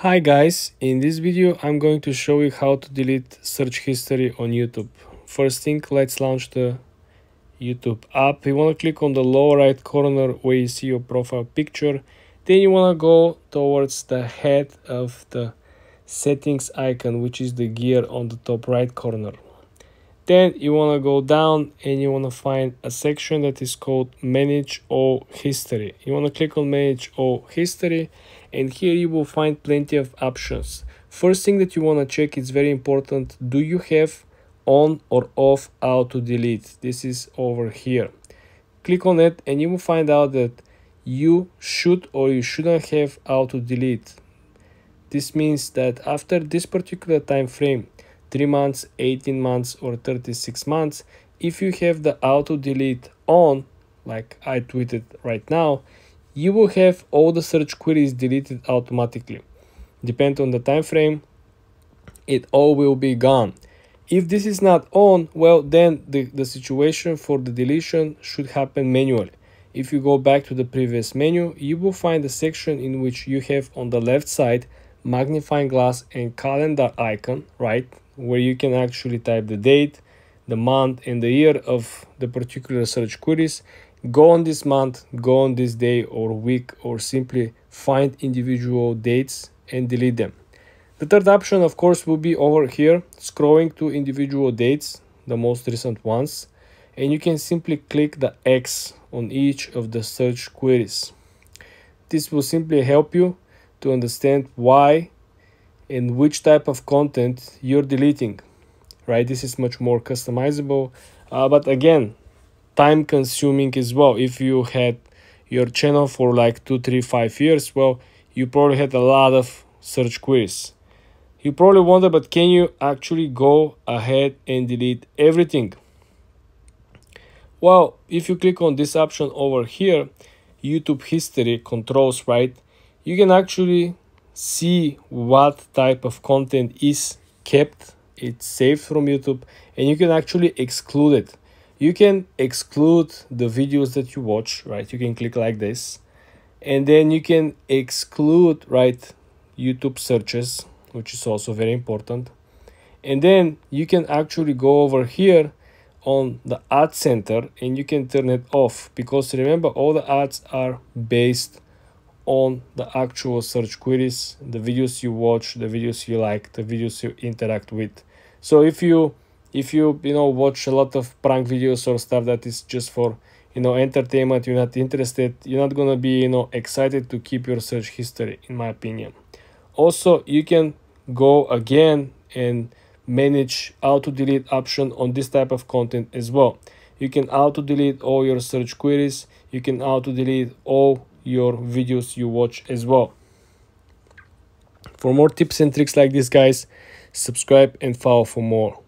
Hi guys, in this video I'm going to show you how to delete search history on YouTube. First thing, let's launch the YouTube app. You want to click on the lower right corner where you see your profile picture. Then you want to go towards the head of the settings icon, which is the gear on the top right corner. Then you want to go down and you want to find a section that is called Manage All History. You want to click on Manage All History, and here you will find plenty of options. First thing that you want to check is very important. Do you have on or off auto delete? This is over here. Click on it and you will find out that you should or you shouldn't have auto delete. This means that after this particular time frame, 3 months, 18 months, or 36 months, if you have the auto delete on, like I tweeted right now, you will have all the search queries deleted automatically. Depending on the time frame, it all will be gone. If this is not on, well, then the situation for the deletion should happen manually. If you go back to the previous menu, you will find a section in which you have on the left side magnifying glass and calendar icon, right, where you can actually type the date, the month, and the year of the particular search queries. Go on this month, go on this day or week, or simply find individual dates and delete them. The third option, of course, will be over here, scrolling to individual dates, the most recent ones, and you can simply click the X on each of the search queries. This will simply help you to understand why and which type of content you're deleting, right? This is much more customizable, but again, time consuming as well. If you had your channel for like 2, 3, 5 years, well, you probably had a lot of search queries. You probably wonder, but can you actually go ahead and delete everything? Well, if you click on this option over here, YouTube history controls, right, you can actually see what type of content is kept, it's saved from YouTube, and you can actually exclude it. You can exclude the videos that you watch, right? You can click like this, and then you can exclude, right, YouTube searches, which is also very important. And then you can actually go over here on the ad center and you can turn it off, because remember, all the ads are based on the actual search queries, the videos you watch, the videos you like, the videos you interact with. So if you watch a lot of prank videos or stuff that is just for entertainment, you're not interested, you're not gonna be excited to keep your search history, in my opinion. Also, you can go again and manage auto delete option on this type of content as well. You can auto delete all your search queries, you can auto delete all your videos you watch as well. For more tips and tricks like this, guys, subscribe and follow for more.